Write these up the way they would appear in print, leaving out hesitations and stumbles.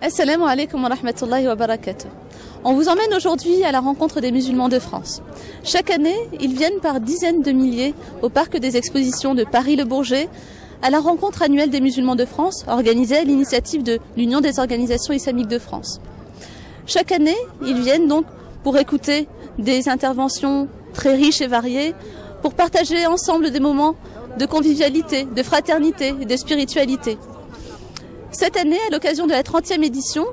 Assalamu alaikum wa rahmatullahi wa barakatuh. On vous emmène aujourd'hui à la rencontre des musulmans de France. Chaque année, ils viennent par dizaines de milliers au parc des expositions de Paris-le-Bourget à la rencontre annuelle des musulmans de France organisée à l'initiative de l'Union des organisations islamiques de France. Chaque année, ils viennent donc pour écouter des interventions très riches et variées, pour partager ensemble des moments de convivialité, de fraternité et de spiritualité. Cette année, à l'occasion de la 30e édition,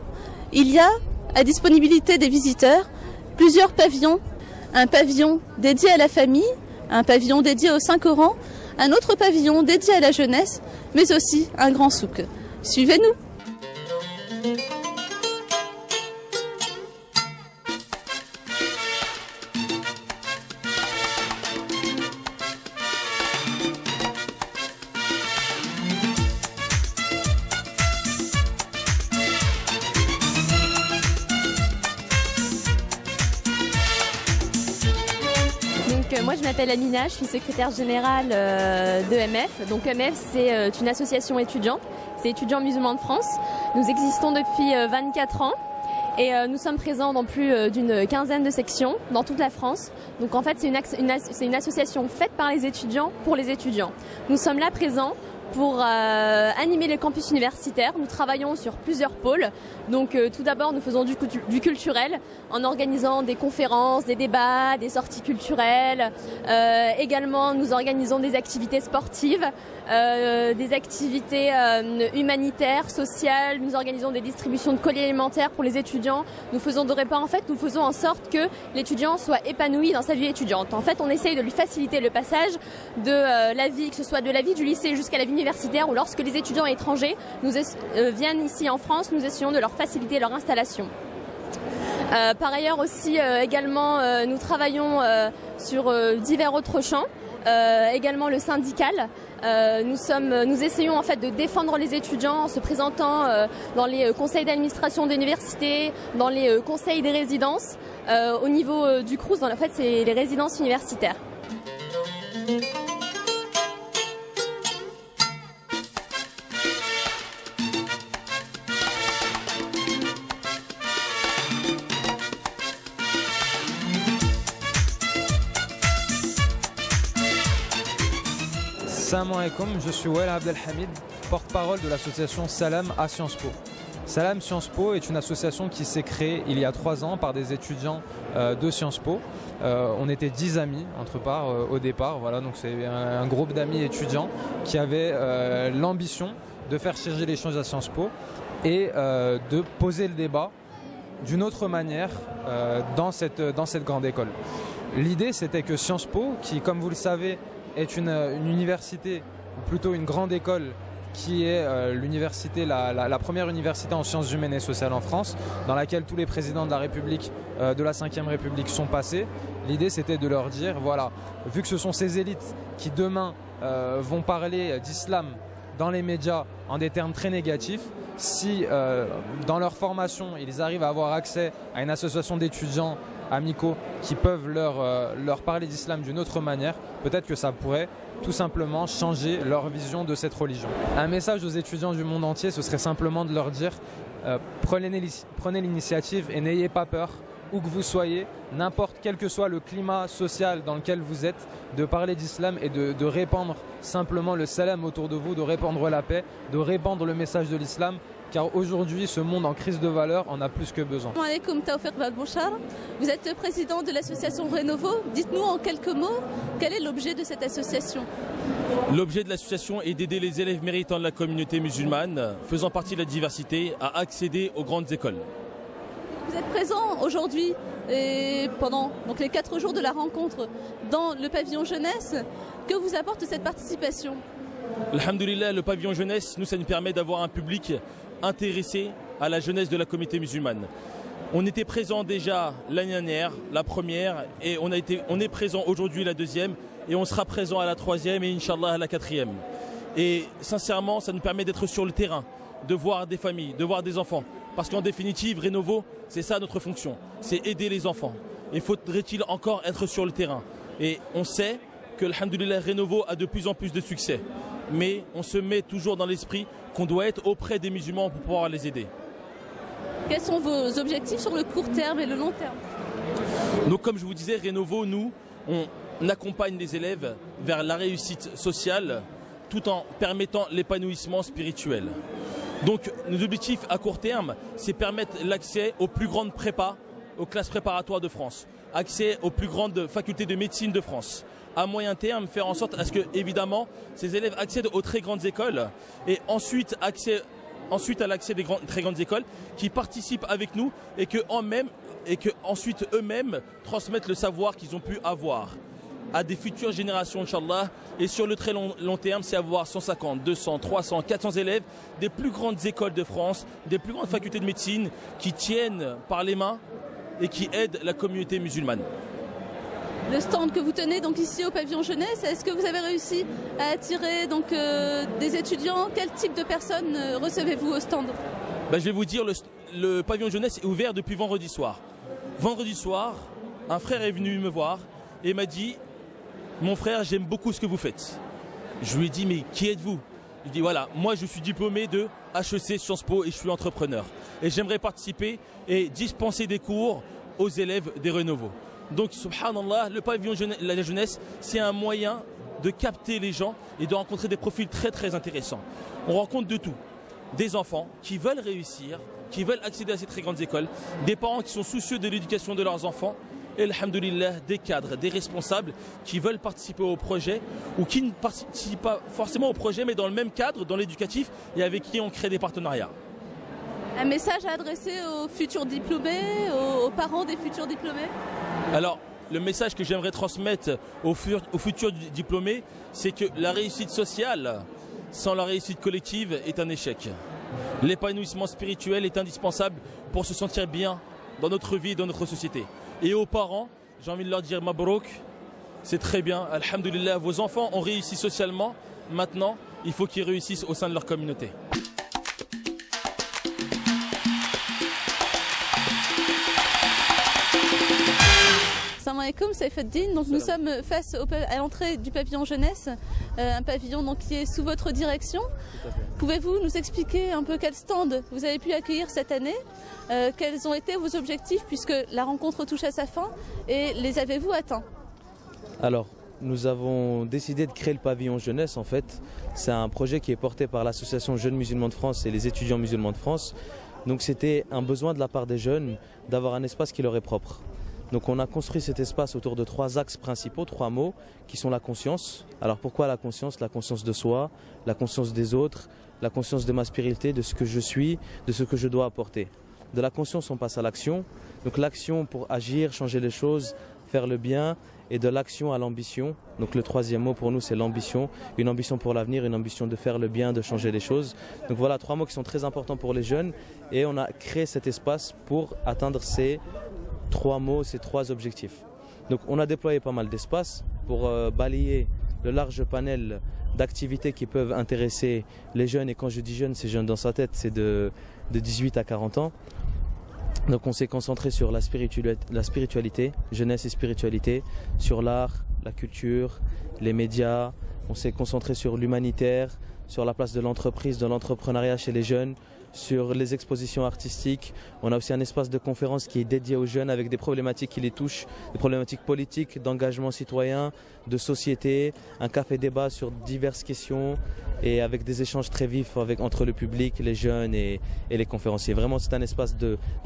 il y a à disponibilité des visiteurs plusieurs pavillons. Un pavillon dédié à la famille, un pavillon dédié au Saint-Coran, un autre pavillon dédié à la jeunesse, mais aussi un grand souk. Suivez-nous. Moi je m'appelle Amina, je suis secrétaire générale de EMF. Donc EMF c'est une association étudiante, c'est Étudiants Musulmans de France. Nous existons depuis 24 ans et nous sommes présents dans plus d'une quinzaine de sections dans toute la France. Donc en fait c'est une association faite par les étudiants pour les étudiants. Nous sommes là présents pour animer les campus universitaires. Nous travaillons sur plusieurs pôles. Donc tout d'abord, nous faisons du culturel en organisant des conférences, des débats, des sorties culturelles. Également, nous organisons des activités sportives, des activités humanitaires, sociales. Nous organisons des distributions de colis alimentaires pour les étudiants. Nous faisons de repas. En fait, nous faisons en sorte que l'étudiant soit épanoui dans sa vie étudiante. En fait, on essaye de lui faciliter le passage de la vie, que ce soit de la vie du lycée jusqu'à la vie universitaire, ou lorsque les étudiants étrangers viennent ici en France, nous essayons de leur faciliter leur installation. Par ailleurs aussi, également, nous travaillons sur divers autres champs, également le syndical. Nous essayons en fait de défendre les étudiants en se présentant dans les conseils d'administration d'université, dans les conseils des résidences, au niveau du CROUS, en fait c'est les résidences universitaires. Salam alaikum, je suis Wael Abdelhamid, porte-parole de l'association Salam à Sciences Po. Salam Sciences Po est une association qui s'est créée il y a 3 ans par des étudiants de Sciences Po. On était 10 amis entre part au départ, voilà, donc c'est un groupe d'amis étudiants qui avaient l'ambition de faire siéger l'échange à Sciences Po et de poser le débat d'une autre manière dans cette grande école. L'idée c'était que Sciences Po, qui comme vous le savez est une université, ou plutôt une grande école, qui est l'université, la première université en sciences humaines et sociales en France, dans laquelle tous les présidents de la République, de la 5e République sont passés. L'idée c'était de leur dire, voilà, vu que ce sont ces élites qui demain vont parler d'islam dans les médias en des termes très négatifs, si dans leur formation ils arrivent à avoir accès à une association d'étudiants amicaux qui peuvent leur parler d'islam d'une autre manière, peut-être que ça pourrait tout simplement changer leur vision de cette religion. Un message aux étudiants du monde entier, ce serait simplement de leur dire prenez l'initiative et n'ayez pas peur, où que vous soyez, n'importe quel que soit le climat social dans lequel vous êtes, de parler d'islam et de répandre simplement le salam autour de vous, de répandre la paix, de répandre le message de l'islam, car aujourd'hui, ce monde en crise de valeurs en a plus que besoin. Assalamu alaikum, Tawfiq Balbouchar. Vous êtes président de l'association Rénovo. Dites-nous en quelques mots, quel est l'objet de cette association? L'objet de l'association est d'aider les élèves méritants de la communauté musulmane, faisant partie de la diversité, à accéder aux grandes écoles. Vous êtes présent aujourd'hui et pendant donc, les 4 jours de la rencontre dans le pavillon jeunesse. Que vous apporte cette participation? Alhamdoulilah, le pavillon jeunesse, nous, ça nous permet d'avoir un public intéressé à la jeunesse de la communauté musulmane. On était présent déjà l'année dernière, la première, et on est présent aujourd'hui la 2e, et on sera présent à la 3e et Inch'Allah à la 4e. Et sincèrement, ça nous permet d'être sur le terrain, de voir des familles, de voir des enfants. Parce qu'en définitive, Rénovo, c'est ça notre fonction, c'est aider les enfants. Et faudrait-il encore être sur le terrain? Et on sait que, alhamdoulilah, Rénovo a de plus en plus de succès. Mais on se met toujours dans l'esprit qu'on doit être auprès des musulmans pour pouvoir les aider. Quels sont vos objectifs sur le court terme et le long terme? Donc comme je vous disais, Renovo, nous, on accompagne les élèves vers la réussite sociale tout en permettant l'épanouissement spirituel. Donc nos objectifs à court terme, c'est permettre l'accès aux plus grandes prépas, aux classes préparatoires de France, accès aux plus grandes facultés de médecine de France. À moyen terme, faire en sorte à ce que, évidemment, ces élèves accèdent aux très grandes écoles et ensuite à l'accès des très grandes écoles qui participent avec nous et que ensuite eux-mêmes transmettent le savoir qu'ils ont pu avoir à des futures générations, Inch'Allah. Et sur le très long terme, c'est avoir 150, 200, 300, 400 élèves des plus grandes écoles de France, des plus grandes facultés de médecine qui tiennent par les mains et qui aident la communauté musulmane. Le stand que vous tenez donc ici au pavillon jeunesse, est-ce que vous avez réussi à attirer donc, des étudiants? Quel type de personnes recevez-vous au stand? Je vais vous dire, le pavillon jeunesse est ouvert depuis vendredi soir. Vendredi soir, un frère est venu me voir et m'a dit: mon frère, j'aime beaucoup ce que vous faites. Je lui ai dit: mais qui êtes-vous? Il dit: voilà, moi je suis diplômé de HEC Sciences Po et je suis entrepreneur. Et j'aimerais participer et dispenser des cours aux élèves des Renovo. Donc, subhanallah, le pavillon la jeunesse, c'est un moyen de capter les gens et de rencontrer des profils très très intéressants. On rencontre de tout. Des enfants qui veulent réussir, qui veulent accéder à ces très grandes écoles, des parents qui sont soucieux de l'éducation de leurs enfants, et alhamdoulilah, des cadres, des responsables qui veulent participer au projet ou qui ne participent pas forcément au projet mais dans le même cadre, dans l'éducatif, et avec qui on crée des partenariats. Un message à adresser aux futurs diplômés, aux parents des futurs diplômés? Alors, le message que j'aimerais transmettre aux futurs diplômés, c'est que la réussite sociale, sans la réussite collective, est un échec. L'épanouissement spirituel est indispensable pour se sentir bien dans notre vie et dans notre société. Et aux parents, j'ai envie de leur dire Mabrouk, c'est très bien, alhamdoulilah, vos enfants ont réussi socialement, maintenant il faut qu'ils réussissent au sein de leur communauté. Salam alaikum, Saïfeddine. Donc nous sommes face à l'entrée du pavillon jeunesse, un pavillon donc qui est sous votre direction. Pouvez-vous nous expliquer un peu quel stand vous avez pu accueillir cette année, quels ont été vos objectifs puisque la rencontre touche à sa fin et les avez-vous atteints? Alors, nous avons décidé de créer le pavillon jeunesse en fait. C'est un projet qui est porté par l'association Jeunes Musulmans de France et les étudiants musulmans de France. Donc c'était un besoin de la part des jeunes d'avoir un espace qui leur est propre. Donc on a construit cet espace autour de 3 axes principaux, 3 mots, qui sont la conscience. Alors pourquoi la conscience? La conscience de soi, la conscience des autres, la conscience de ma spiritualité, de ce que je suis, de ce que je dois apporter. De la conscience, on passe à l'action. Donc l'action pour agir, changer les choses, faire le bien, et de l'action à l'ambition. Donc le 3e mot pour nous, c'est l'ambition. Une ambition pour l'avenir, une ambition de faire le bien, de changer les choses. Donc voilà, 3 mots qui sont très importants pour les jeunes. Et on a créé cet espace pour atteindre ces 3 mots, ces 3 objectifs. Donc on a déployé pas mal d'espace pour balayer le large panel d'activités qui peuvent intéresser les jeunes. Et quand je dis jeunes, c'est jeunes dans sa tête, c'est de 18 à 40 ans. Donc on s'est concentré sur la spiritualité, jeunesse et spiritualité, sur l'art, la culture, les médias. On s'est concentré sur l'humanitaire, sur la place de l'entreprise, de l'entrepreneuriat chez les jeunes, sur les expositions artistiques. On a aussi un espace de conférence qui est dédié aux jeunes avec des problématiques qui les touchent, des problématiques politiques, d'engagement citoyen, de société, un café-débat sur diverses questions et avec des échanges très vifs entre le public, les jeunes et les conférenciers. Vraiment, c'est un espace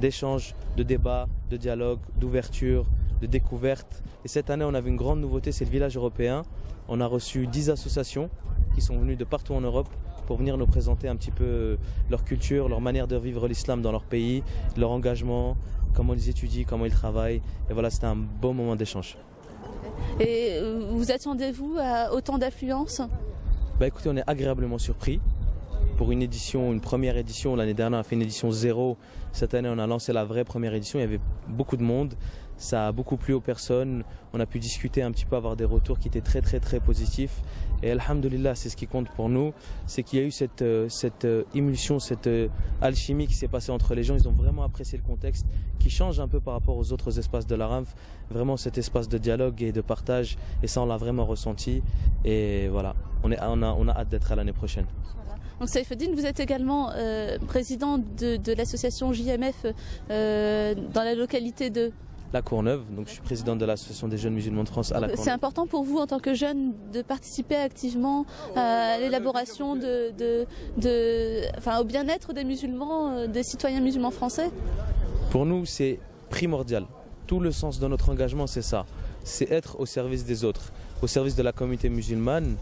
d'échange, de débat, de dialogue, d'ouverture, de découverte. Et cette année, on avait une grande nouveauté, c'est le village européen. On a reçu 10 associations qui sont venues de partout en Europe pour venir nous présenter un petit peu leur culture, leur manière de vivre l'islam dans leur pays, leur engagement, comment ils étudient, comment ils travaillent. Et voilà, c'était un beau moment d'échange. Et vous attendez-vous à autant d'affluence? Écoutez, on est agréablement surpris. Pour une première édition, l'année dernière on a fait une édition 0. Cette année on a lancé la vraie première édition, il y avait beaucoup de monde. Ça a beaucoup plu aux personnes, on a pu discuter un petit peu, avoir des retours qui étaient très très très positifs. Et alhamdoulilah, c'est ce qui compte pour nous, c'est qu'il y a eu cette émulsion, cette alchimie qui s'est passée entre les gens. Ils ont vraiment apprécié le contexte qui change un peu par rapport aux autres espaces de la RAMF. Vraiment cet espace de dialogue et de partage, et ça on l'a vraiment ressenti. Et voilà, on a hâte d'être à l'année prochaine. Donc Saïfeddine, vous êtes également président de l'association JMF dans la localité de La Courneuve, donc je suis président de l'association des jeunes musulmans de France à la Courneuve. C'est important pour vous en tant que jeune de participer activement à l'élaboration au bien-être des musulmans, des citoyens musulmans français? Pour nous, c'est primordial. Tout le sens de notre engagement, c'est ça. C'est être au service des autres, au service de la communauté musulmane,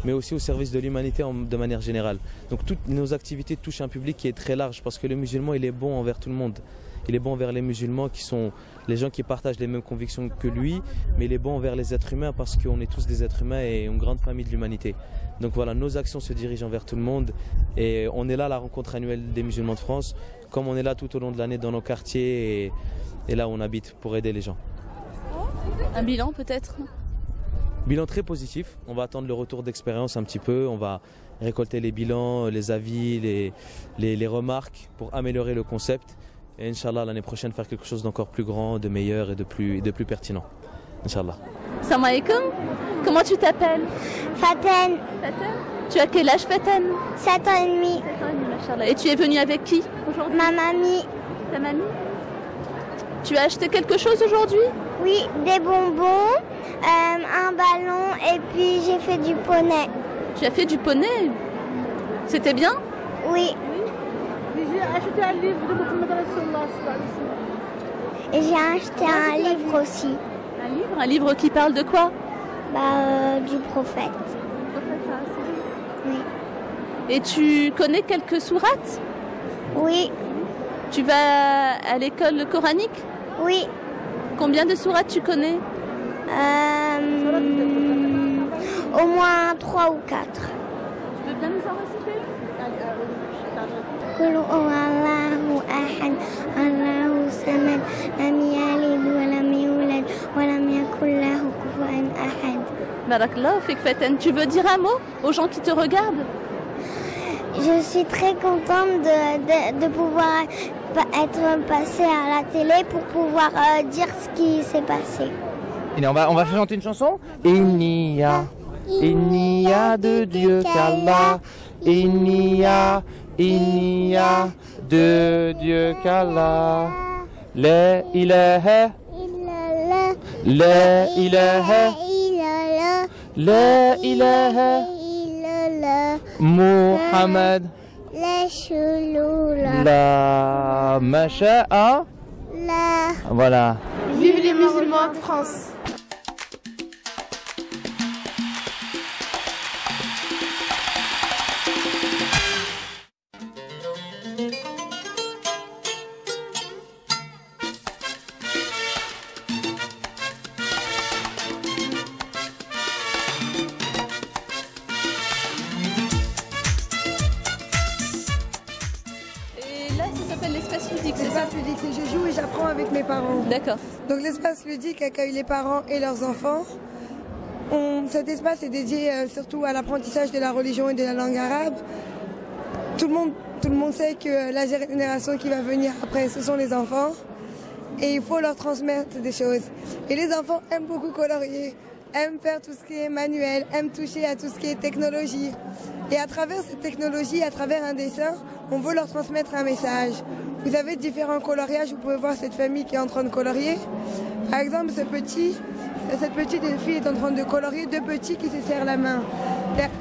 mais aussi au service de l'humanité de manière générale. Donc toutes nos activités touchent un public qui est très large parce que le musulman, il est bon envers tout le monde. Il est bon envers les musulmans qui sont les gens qui partagent les mêmes convictions que lui, mais il est bon envers les êtres humains parce qu'on est tous des êtres humains et une grande famille de l'humanité. Donc voilà, nos actions se dirigent envers tout le monde et on est là à la rencontre annuelle des musulmans de France, comme on est là tout au long de l'année dans nos quartiers et là où on habite pour aider les gens. Un bilan peut-être? Bilan très positif, on va attendre le retour d'expérience un petit peu, on va récolter les bilans, les avis, les remarques pour améliorer le concept et Inch'Allah l'année prochaine faire quelque chose d'encore plus grand, de meilleur et de plus pertinent. Inch'Allah. Salam alaikum. Comment tu t'appelles? Faten. Faten. Tu as quel âge Faten? 7 ans et demi. 7 ans et demi, machallah. Et tu es venue avec qui aujourd'hui? Ma mamie. Ta mamie? Tu as acheté quelque chose aujourd'hui? Oui, des bonbons, un ballon et puis j'ai fait du poney. Tu as fait du poney? C'était bien? Oui. J'ai acheté un livre de Mohamed Rasulullah. Et j'ai acheté un livre aussi. Un livre? Un livre qui parle de quoi? Du prophète. Oui. Et tu connais quelques sourates? Oui. Tu vas à l'école coranique? Oui. Combien de sourates tu connais? Au moins 3 ou 4. Tu veux bien nous en réciter? قل هو الله أحد الله الصمد لم يلد ولم يولد ولم يكن له كفوا أحد. Barakallah fik Faten. Tu veux dire un mot aux gens qui te regardent? Je suis très contente de pouvoir être passée à la télé pour pouvoir dire ce qui s'est passé. Et on va chanter une chanson. Il n'y a de Dieu qu'Allah. Il n'y a de Dieu qu'Allah. La ilaha, la ilaha, la ilaha, Muhammad, la masha'a. Voilà. Vive les musulmans de France. L'espace ludique, c'est ça? L'espace ludique, c'est je joue et j'apprends avec mes parents. D'accord. Donc l'espace ludique accueille les parents et leurs enfants. Cet espace est dédié surtout à l'apprentissage de la religion et de la langue arabe. Tout le monde sait que la génération qui va venir après, ce sont les enfants. Et il faut leur transmettre des choses. Et les enfants aiment beaucoup colorier, aiment faire tout ce qui est manuel, aiment toucher à tout ce qui est technologie. Et à travers cette technologie, à travers un dessin, on veut leur transmettre un message. Vous avez différents coloriages, vous pouvez voir cette famille qui est en train de colorier. Par exemple, cette petite fille est en train de colorier deux petits qui se serrent la main.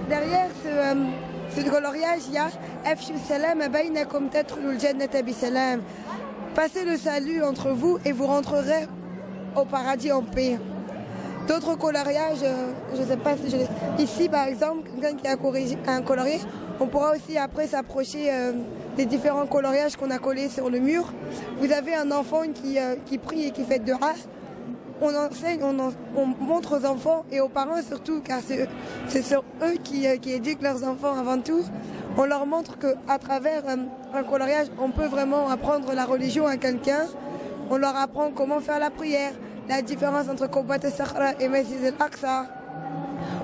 Derrière ce coloriage, il y a Afshu salam bainakum tadkhulul jannata bisalam. Passez le salut entre vous et vous rentrerez au paradis en paix. D'autres coloriages, je ne sais pas si ici par exemple, quelqu'un qui a colorié, on pourra aussi après s'approcher des différents coloriages qu'on a collés sur le mur. Vous avez un enfant qui prie et qui fait dua. On enseigne, on montre aux enfants et aux parents surtout, car c'est sur eux qui éduquent leurs enfants avant tout. On leur montre qu'à travers un coloriage, on peut vraiment apprendre la religion à quelqu'un. On leur apprend comment faire la prière, la différence entre Qubbat al-Sakhra et Masjid al-Aqsa.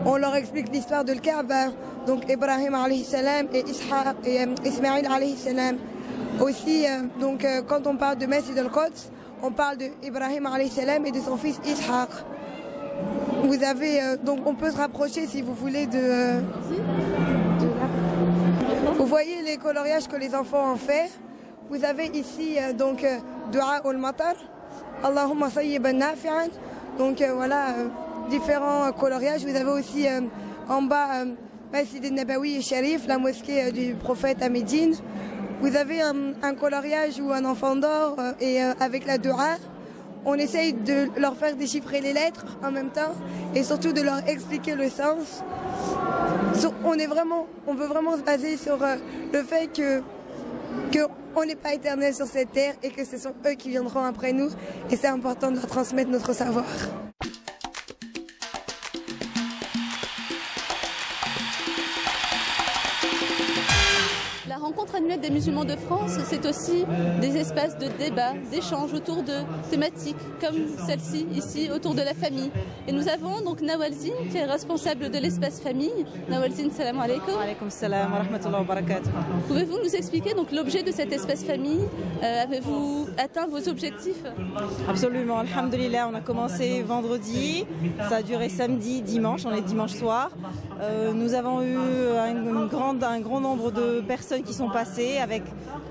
On leur explique l'histoire de Kaaba, donc Ibrahim alayhi salam et Ismaïl alayhi salam. Aussi, quand on parle de Masjid al-Quds, on parle d'Ibrahim alayhi salam et de son fils Ishaq. Vous avez, donc on peut se rapprocher si vous voulez de Vous voyez les coloriages que les enfants ont fait. Vous avez ici donc Dua al-Matar, Allahumma sayyiban nafi'an. Donc voilà, différents coloriages. Vous avez aussi en bas Masjid al-Nabawi Sharif, la mosquée du prophète à Médine. Vous avez un coloriage où un enfant dort et avec la Dua. On essaye de leur faire déchiffrer les lettres en même temps et surtout de leur expliquer le sens. On veut vraiment se baser sur le fait qu'on n'est pas éternel sur cette terre et que ce sont eux qui viendront après nous. Et c'est important de leur transmettre notre savoir. La rencontre annuelle des musulmans de France, c'est aussi des espaces de débat, d'échange autour de thématiques comme celle-ci, ici, autour de la famille. Et nous avons donc Nawalzine, qui est responsable de l'espace famille. Nawalzine, salam alaikum. Wa alaikum salam wa rahmatullahi wa barakatuh. Pouvez-vous nous expliquer donc l'objet de cet espace famille? Avez-vous atteint vos objectifs? Absolument, alhamdulillah, on a commencé vendredi, ça a duré samedi, dimanche, on est dimanche soir. Nous avons eu un grand nombre de personnes qui sont passées avec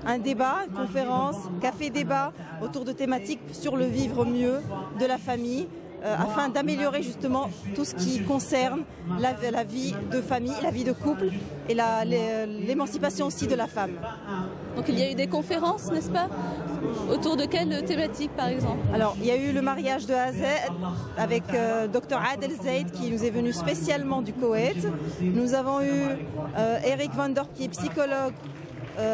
un débat, une conférence, café-débat autour de thématiques sur le vivre mieux de la famille, afin d'améliorer justement tout ce qui concerne la vie de famille, la vie de couple et l'émancipation aussi de la femme. Donc il y a eu des conférences, n'est-ce pas? Autour de quelle thématique par exemple? Alors il y a eu le mariage de A à Z avec Dr Adel Zaid qui nous est venu spécialement du Koweït. Nous avons eu Eric Van Dorp qui est psychologue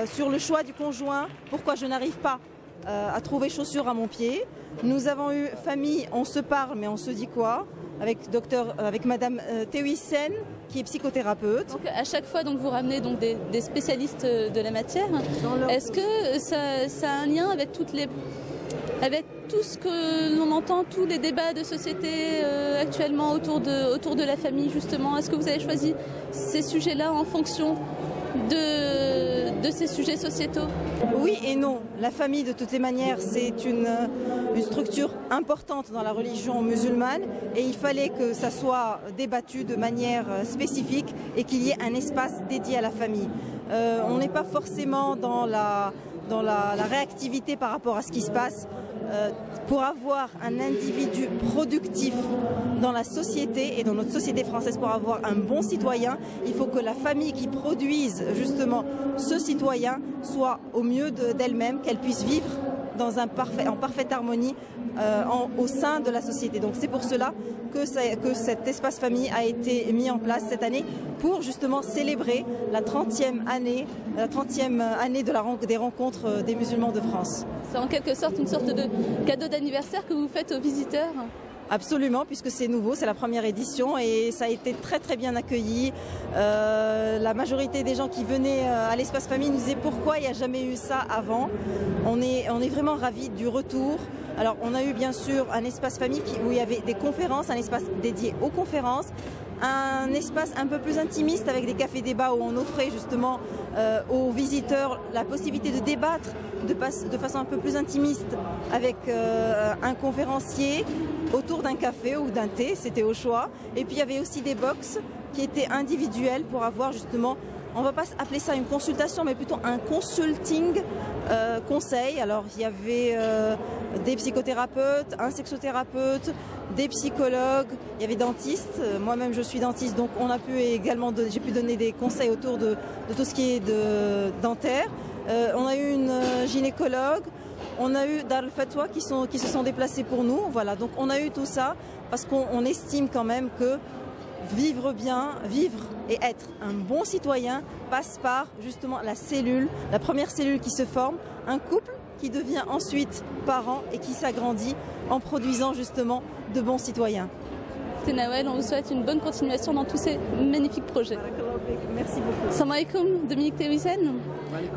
sur le choix du conjoint, pourquoi je n'arrive pas à trouver chaussures à mon pied. Nous avons eu Famille, on se parle mais on se dit quoi, avec Madame Tewissen qui est psychothérapeute. Donc à chaque fois donc, vous ramenez donc, des spécialistes de la matière. Est-ce que ça a un lien avec avec tout ce que l'on entend, tous les débats de société actuellement autour de la famille justement? Est-ce que vous avez choisi ces sujets-là en fonction de ces sujets sociétaux? Oui et non. La famille, de toutes les manières, c'est une structure importante dans la religion musulmane et il fallait que ça soit débattu de manière spécifique et qu'il y ait un espace dédié à la famille. On n'est pas forcément dans la réactivité par rapport à ce qui se passe. Pour avoir un individu productif dans la société et dans notre société française, pour avoir un bon citoyen, il faut que la famille qui produise justement ce citoyen soit au mieux d'elle-même, qu'elle puisse vivre en parfaite harmonie au sein de la société. Donc c'est pour cela que cet espace famille a été mis en place cette année pour justement célébrer la 30e année des rencontres des musulmans de France. C'est en quelque sorte une sorte de cadeau d'anniversaire que vous faites aux visiteurs? Absolument, puisque c'est nouveau, c'est la première édition et ça a été très très bien accueilli. La majorité des gens qui venaient à l'espace famille nous disaient pourquoi il n'y a jamais eu ça avant. On est vraiment ravis du retour. Alors on a eu bien sûr un espace famille où il y avait des conférences, un espace dédié aux conférences, un espace un peu plus intimiste avec des cafés-débats où on offrait justement aux visiteurs la possibilité de débattre de façon un peu plus intimiste avec un conférencier autour d'un café ou d'un thé, c'était au choix. Et puis il y avait aussi des box qui étaient individuelles pour avoir justement, on ne va pas appeler ça une consultation, mais plutôt un consulting conseil. Alors il y avait des psychothérapeutes, un sexothérapeute, des psychologues, il y avait dentistes. Moi-même je suis dentiste, donc on a pu également j'ai pu donner des conseils autour de tout ce qui est dentaire. On a eu une gynécologue, on a eu Dar al-Fatwa qui se sont déplacés pour nous. Voilà, donc on a eu tout ça parce qu'on estime quand même que vivre bien, vivre et être un bon citoyen passe par justement la première cellule qui se forme, un couple qui devient ensuite parent et qui s'agrandit en produisant justement de bons citoyens. Nawel, on vous souhaite une bonne continuation dans tous ces magnifiques projets. Merci beaucoup. Salam alaikum, Dominique Tewissen.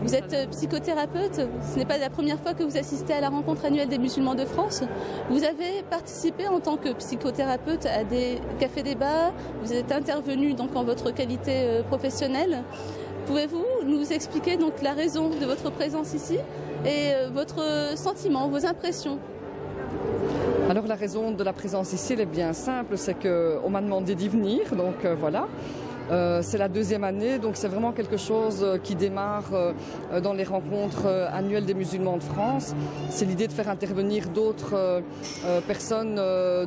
Vous êtes psychothérapeute. Ce n'est pas la première fois que vous assistez à la rencontre annuelle des musulmans de France. Vous avez participé en tant que psychothérapeute à des cafés-débats. Vous êtes intervenu donc en votre qualité professionnelle. Pouvez-vous nous expliquer donc la raison de votre présence ici et votre sentiment, vos impressions? Alors la raison de la présence ici, elle est bien simple, c'est qu'on m'a demandé d'y venir, donc voilà. C'est la deuxième année, donc c'est vraiment quelque chose qui démarre dans les rencontres annuelles des musulmans de France. C'est l'idée de faire intervenir d'autres personnes,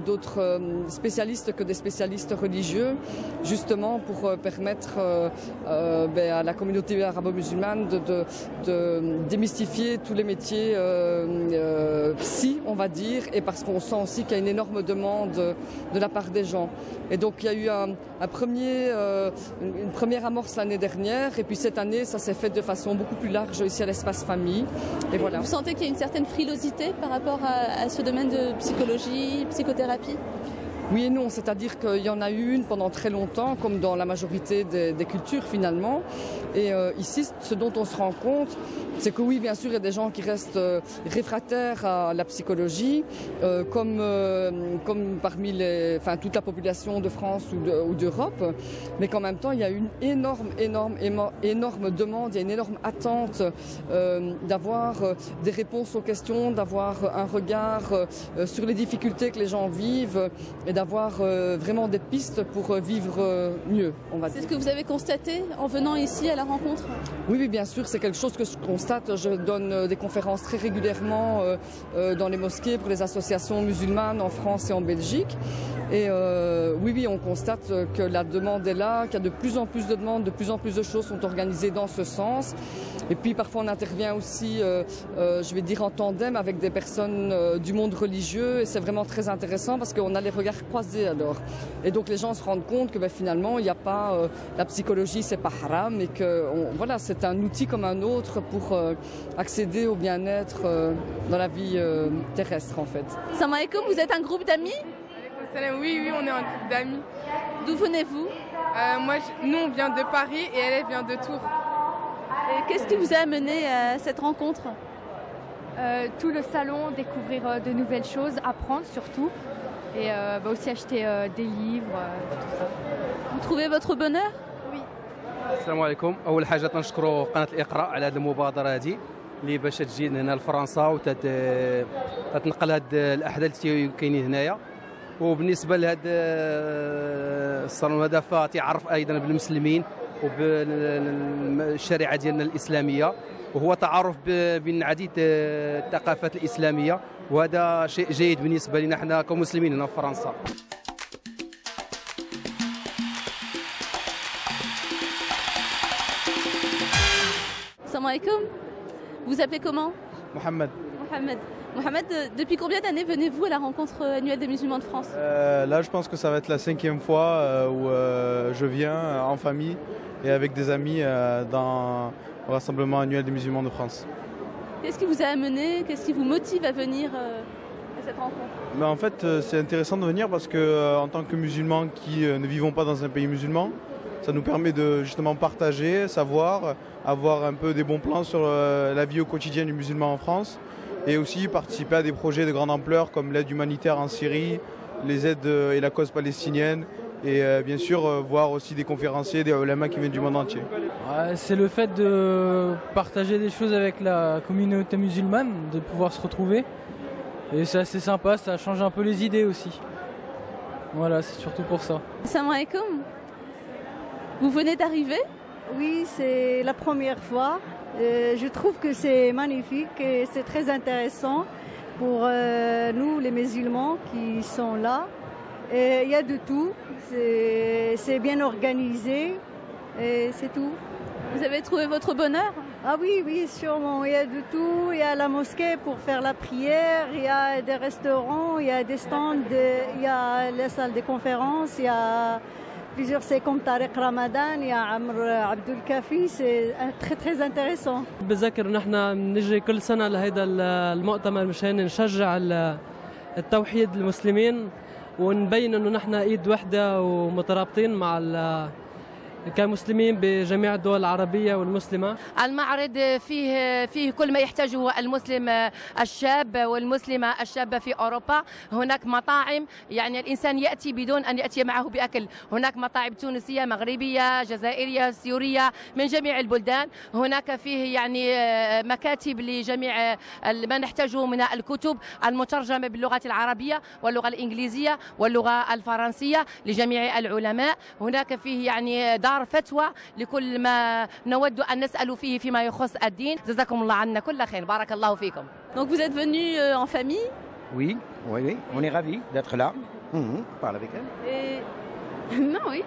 d'autres spécialistes que des spécialistes religieux, justement pour permettre à la communauté arabo-musulmane de démystifier tous les métiers psy, on va dire, et parce qu'on sent aussi qu'il y a une énorme demande de la part des gens. Et donc il y a eu une première amorce l'année dernière, et puis cette année ça s'est fait de façon beaucoup plus large ici à l'espace famille. Et voilà. Vous sentez qu'il y a une certaine frilosité par rapport à ce domaine de psychologie, psychothérapie ? Oui et non, c'est-à-dire qu'il y en a eu une pendant très longtemps, comme dans la majorité des cultures finalement. Et ici, ce dont on se rend compte, c'est que oui, bien sûr, il y a des gens qui restent réfractaires à la psychologie, comme parmi toute la population de France ou d'Europe, mais qu'en même temps, il y a une énorme demande, il y a une énorme attente d'avoir des réponses aux questions, d'avoir un regard sur les difficultés que les gens vivent et d'avoir vraiment des pistes pour vivre mieux, on va dire. C'est ce que vous avez constaté en venant ici à la rencontre ? Oui, bien sûr, c'est quelque chose que je constate. Je donne des conférences très régulièrement dans les mosquées pour les associations musulmanes en France et en Belgique. Et oui, on constate que la demande est là, qu'il y a de plus en plus de demandes, de plus en plus de choses sont organisées dans ce sens. Et puis parfois on intervient aussi, je vais dire en tandem avec des personnes du monde religieux, et c'est vraiment très intéressant parce qu'on a les regards croisés alors. Et donc les gens se rendent compte que finalement il n'y a pas la psychologie, c'est pas haram, et que voilà, c'est un outil comme un autre pour accéder au bien-être dans la vie terrestre en fait. Salam alaikum, vous êtes un groupe d'amis ? Oui, on est un groupe d'amis. D'où venez-vous ? Nous, on vient de Paris et elle vient de Tours. Et qu'est-ce qui vous a amené à cette rencontre ? Tout le salon, découvrir de nouvelles choses, apprendre surtout, et aussi acheter des livres, tout ça. Vous trouvez votre bonheur ? Oui. السلام عليكم. أول حاجة تنشكروا قناة الإقراء على هذه المبادرة هذه اللي باش تجي هنا لفرنسا وتتنقل هذه الأحداث اللي كاينين هنايا. وبالنسبة لهذا الصالون هذا فتعرف أيضا بالمسلمين وبالشريعة ديالنا الإسلامية، وهو تعارف بين عديد الثقافات الإسلامية، وهذا شيء جيد بالنسبة لنا احنا كمسلمين هنا في فرنسا. Salam alaikum. Vous appelez comment ? Mohamed. Mohamed, depuis combien d'années venez-vous à la rencontre annuelle des musulmans de France ? Là, je pense que ça va être la 5e fois où je viens en famille et avec des amis dans le rassemblement annuel des musulmans de France. Qu'est-ce qui vous a amené ? Qu'est-ce qui vous motive à venir à cette rencontre ? En fait, c'est intéressant de venir parce que en tant que musulmans qui ne vivons pas dans un pays musulman, ça nous permet de justement partager, savoir, avoir un peu des bons plans sur la vie au quotidien du musulman en France, et aussi participer à des projets de grande ampleur comme l'aide humanitaire en Syrie, les aides et la cause palestinienne, et bien sûr voir aussi des conférenciers, des ulama qui viennent du monde entier. C'est le fait de partager des choses avec la communauté musulmane, de pouvoir se retrouver, et c'est assez sympa, ça change un peu les idées aussi. Voilà, c'est surtout pour ça. Salam alaikum. Vous venez d'arriver ? Oui, c'est la première fois. Je trouve que c'est magnifique et c'est très intéressant pour nous, les musulmans qui sont là. Et il y a de tout, c'est bien organisé et c'est tout. Vous avez trouvé votre bonheur ? Ah oui, sûrement. Il y a de tout. Il y a la mosquée pour faire la prière, il y a des restaurants, il y a des stands, il y a les salles de conférences, il y a plusieurs, c'est comme Tariq Ramadan, il y a Amr Abdul Kafi, c'est très très intéressant. بذكر نحن بنجي كل سنة لهيدا المؤتمر مشان نشجع التوحيد المسلمين ونبين انه نحن ايد وحدة ومترابطين مع كمسلمين بجميع الدول العربية والمسلمة. المعرض فيه كل ما يحتاجه المسلم الشاب والمسلمة الشابة في أوروبا. هناك مطاعم، يعني الإنسان يأتي بدون أن يأتي معه بأكل. هناك مطاعم تونسية، مغربية، جزائرية، سورية، من جميع البلدان. هناك فيه يعني مكاتب لجميع ما نحتاجه من الكتب المترجمة باللغة العربية واللغة الإنجليزية واللغة الفرنسية لجميع العلماء. هناك فيه يعني دار فتوى لكل ما نود أن نسأل فيه فيما يخص الدين. جزاكم الله عنا كل خير. بارك الله فيكم. Donc vous êtes venus en famille? Oui, on est ravis d'être là. On parle avec elle. Et... Non, oui.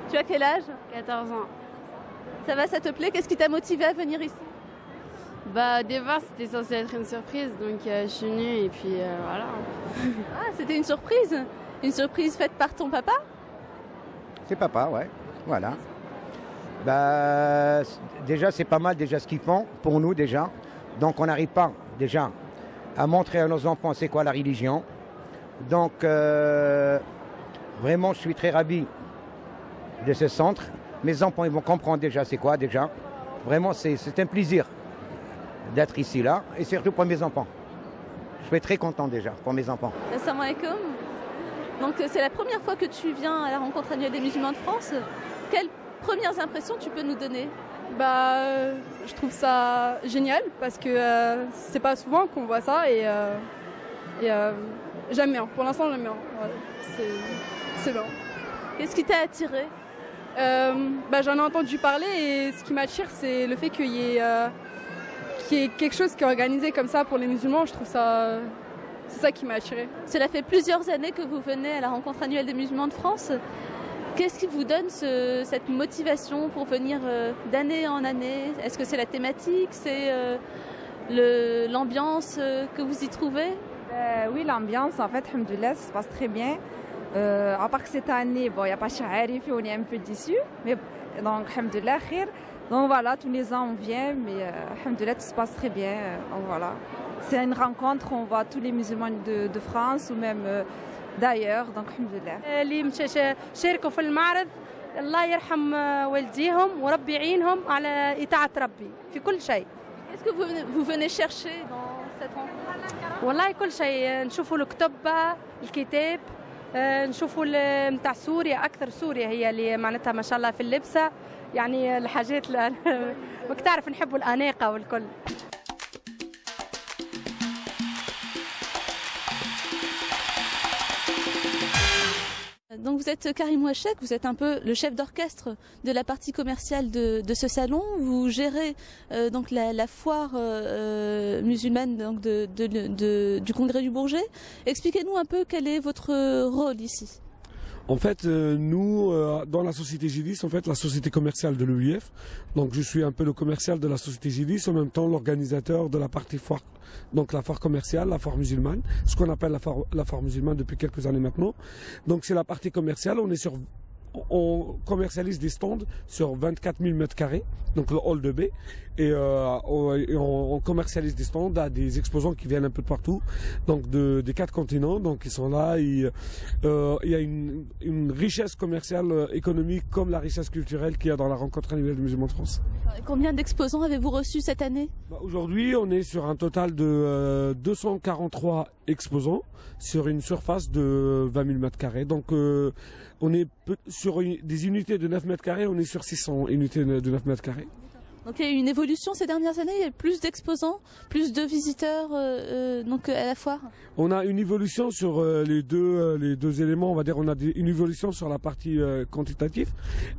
Tu as quel âge? 14 ans. Ça va, ça te plaît? Qu'est-ce qui t'a motivé à venir ici? Bah, au départ, c'était censé être une surprise, donc je suis venue et puis voilà. Ah, c'était une surprise? Une surprise faite par ton papa? C'est papa, ouais. Voilà. Bah, déjà, c'est pas mal déjà ce qu'ils font pour nous déjà. Donc, on n'arrive pas déjà à montrer à nos enfants c'est quoi la religion. Donc, vraiment, je suis très ravi de ce centre. Mes enfants, ils vont comprendre déjà c'est quoi déjà. Vraiment, c'est un plaisir d'être ici, là, et surtout pour mes enfants. Je suis très content déjà pour mes enfants. Assalamu alaikum. Donc c'est la première fois que tu viens à la rencontre annuelle des musulmans de France. Quelles premières impressions tu peux nous donner? Bah, je trouve ça génial parce que c'est pas souvent qu'on voit ça et j'aime bien. Pour l'instant, j'aime bien. Ouais, c'est bien. Qu'est-ce qui t'a attiré? Bah, j'en ai entendu parler et ce qui m'attire, c'est le fait qu'il y ait quelque chose qui est organisé comme ça pour les musulmans. Je trouve ça... C'est ça qui m'a attiré. Cela fait plusieurs années que vous venez à la rencontre annuelle des musulmans de France. Qu'est-ce qui vous donne cette motivation pour venir d'année en année? Est-ce que c'est la thématique? C'est l'ambiance que vous y trouvez? Oui, l'ambiance, en fait, alhamdoulilah, ça se passe très bien. À part que cette année, bon, il n'y a pas Sha'arif, on est un peu déçus. Mais donc, alhamdoulilah, khir. Donc voilà, tous les ans on vient, mais alhamdoulilah, tout se passe très bien. Donc voilà. C'est une rencontre, on voit tous les musulmans de France ou même d'ailleurs, donc alhamdoulilah. اللي شاركوا في المعرض الله يرحم والديهم وربي يعينهم على إطاعة ربي في كل شيء. Qu'est-ce que vous venez chercher dans cette rencontre? والله كل شيء نشوفوا الكتب الكتاب نشوفوا نتاع سوريا أكثر سوريا هي اللي معناتها ما شاء الله في اللبسة يعني الحاجات ماك تعرف نحبوا الأناقة والكل. Donc vous êtes Karim Ouachek, vous êtes un peu le chef d'orchestre de la partie commerciale de ce salon. Vous gérez donc la foire musulmane donc du Congrès du Bourget. Expliquez-nous un peu quel est votre rôle ici. En fait, nous, dans la société Jidis, en fait, la société commerciale de l'UIF, donc je suis un peu le commercial de la société Jidis, en même temps l'organisateur de la partie foire, donc la foire commerciale, la foire musulmane, ce qu'on appelle la foire musulmane depuis quelques années maintenant. Donc c'est la partie commerciale, on commercialise des stands sur 24 000 mètres carrés, donc le hall de B, et on commercialise des stands à des exposants qui viennent un peu de partout, donc des 4 continents, donc ils sont là. Il y a une richesse commerciale, économique, comme la richesse culturelle qu'il y a dans la rencontre annuelle des musulmans de France. Combien d'exposants avez-vous reçus cette année? Aujourd'hui, on est sur un total de 243 exposants sur une surface de 20 000 mètres carrés. Donc on est sur des unités de 9 mètres carrés, on est sur 600 unités de 9 mètres carrés. Donc il y a eu une évolution ces dernières années, il y a plus d'exposants, plus de visiteurs donc à la foire. On a une évolution sur les deux éléments, on va dire. On a une évolution sur la partie quantitative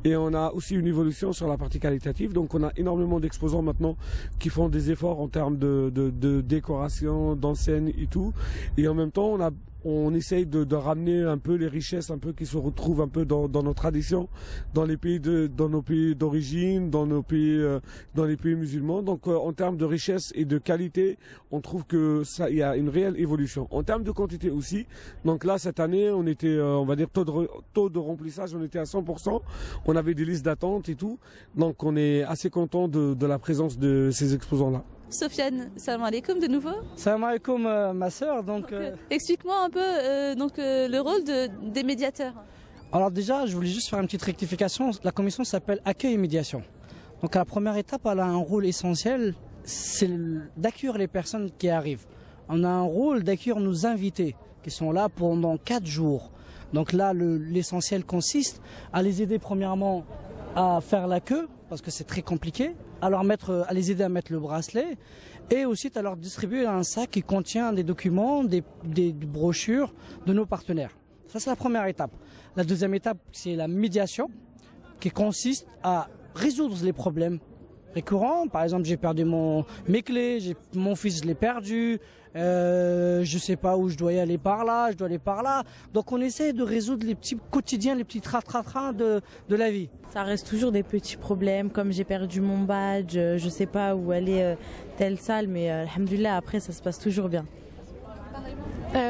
et on a aussi une évolution sur la partie qualitative. Donc on a énormément d'exposants maintenant qui font des efforts en termes de décoration, d'enseigne et tout. Et en même temps, on essaye de ramener un peu les richesses un peu qui se retrouvent un peu dans nos traditions, dans nos pays d'origine, dans les pays musulmans. Donc en termes de richesse et de qualité, on trouve que ça, il y a une réelle évolution. En termes de quantité aussi, donc là cette année on était, on va dire taux de remplissage, on était à 100%. On avait des listes d'attente et tout. Donc on est assez content de la présence de ces exposants là. Sofiane, salam alaikum de nouveau. Salam alaikum ma sœur. Explique-moi un peu le rôle des médiateurs. Alors déjà, je voulais juste faire une petite rectification. La commission s'appelle Accueil et Médiation. Donc la première étape, elle a un rôle essentiel, c'est d'accueillir les personnes qui arrivent. On a un rôle d'accueillir nos invités qui sont là pendant 4 jours. Donc là, l'essentiel consiste à les aider premièrement à faire la queue, parce que c'est très compliqué, à les aider à mettre le bracelet et aussi à leur distribuer un sac qui contient des documents, des brochures de nos partenaires. Ça, c'est la première étape. La deuxième étape, c'est la médiation. qui consiste à résoudre les problèmes récurrents. Par exemple, j'ai perdu mes clés, mon fils je l'ai perdu, je sais pas où je dois y aller par là, je dois aller par là. Donc on essaie de résoudre les petits quotidiens, les petits tra-tra-tra de la vie. Ça reste toujours des petits problèmes, comme j'ai perdu mon badge, je sais pas où aller telle salle, mais alhamdoulilah, après ça se passe toujours bien.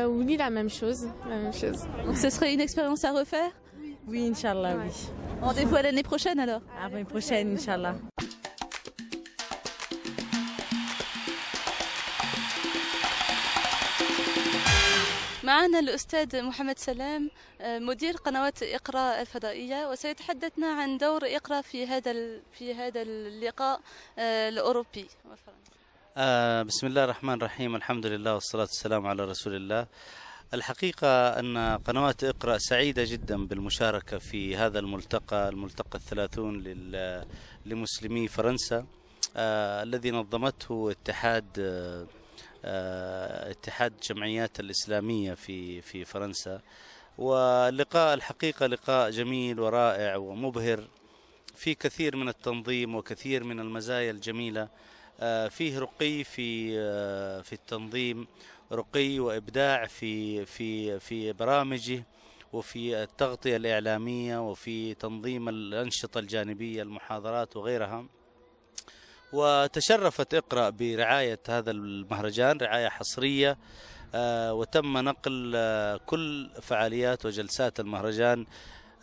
Oui, la même chose. Donc ce serait une expérience à refaire? Oui, Inch'Allah, oui. Rendez-vous à l'année prochaine alors? À l'année prochaine, Inch'Allah. معنا الأستاذ محمد سلام مدير قنوات إقرأ الفضائية، وسيتحدثنا عن دور إقرأ في هذا اللقاء الأوروبي. بسم الله الرحمن الرحيم، الحمد لله والصلاة والسلام على رسول الله. الحقيقة أن قنوات إقرأ سعيدة جدا بالمشاركة في هذا الملتقى 30 لمسلمي فرنسا الذي نظمته اتحاد الجمعيات الإسلامية في فرنسا. واللقاء الحقيقة لقاء جميل ورائع ومبهر، في كثير من التنظيم وكثير من المزايا الجميلة، فيه رقي في التنظيم، رقي وإبداع في برامجه وفي التغطية الإعلامية وفي تنظيم الأنشطة الجانبية، المحاضرات وغيرها. وتشرفت إقرأ برعاية هذا المهرجان رعاية حصرية، وتم نقل كل فعاليات وجلسات المهرجان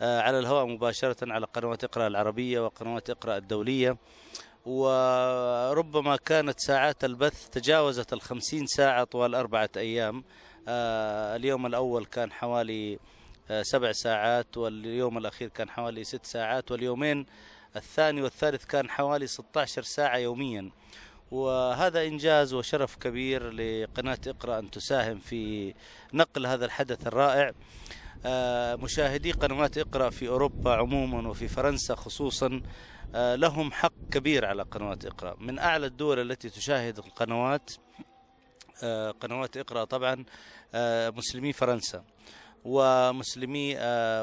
على الهواء مباشرة على قنوات إقرأ العربية وقنوات إقرأ الدولية. وربما كانت ساعات البث تجاوزت 50 ساعة طوال 4 أيام. اليوم الأول كان حوالي 7 ساعات، واليوم الأخير كان حوالي 6 ساعات، واليومين الثاني والثالث كان حوالي 16 ساعة يوميا. وهذا إنجاز وشرف كبير لقناة إقرأ أن تساهم في نقل هذا الحدث الرائع. مشاهدي قنوات إقرأ في أوروبا عموما وفي فرنسا خصوصا لهم حق كبير على قنوات إقرأ. من أعلى الدول التي تشاهد القنوات قنوات إقرأ طبعا مسلمي فرنسا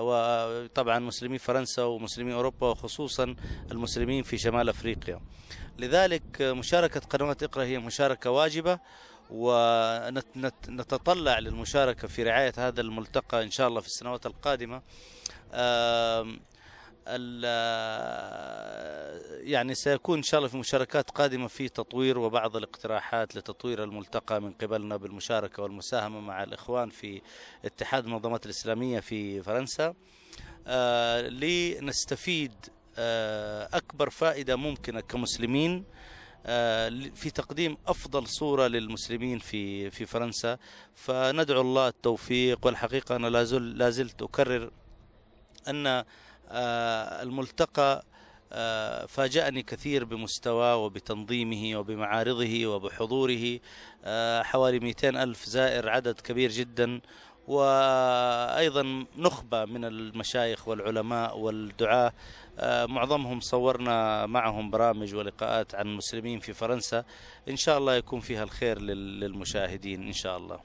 وطبعا مسلمي فرنسا ومسلمي أوروبا، وخصوصا المسلمين في شمال أفريقيا. لذلك مشاركة قنوات إقرأ هي مشاركة واجبة، ونتطلع للمشاركة في رعاية هذا الملتقى إن شاء الله في السنوات القادمة. يعني سيكون إن شاء الله في مشاركات قادمة في تطوير وبعض الاقتراحات لتطوير الملتقى من قبلنا بالمشاركة والمساهمة مع الإخوان في اتحاد المنظمات الإسلامية في فرنسا، لنستفيد أكبر فائدة ممكنة كمسلمين في تقديم أفضل صورة للمسلمين في فرنسا. فندعو الله التوفيق. والحقيقة أنا لازلت أكرر أن الملتقى فاجأني كثير بمستواه وبتنظيمه وبمعارضه وبحضوره، حوالي 200,000 زائر، عدد كبير جدا، وأيضا نخبة من المشايخ والعلماء والدعاة، معظمهم صورنا معهم برامج ولقاءات عن المسلمين في فرنسا. إن شاء الله يكون فيها الخير للمشاهدين إن شاء الله.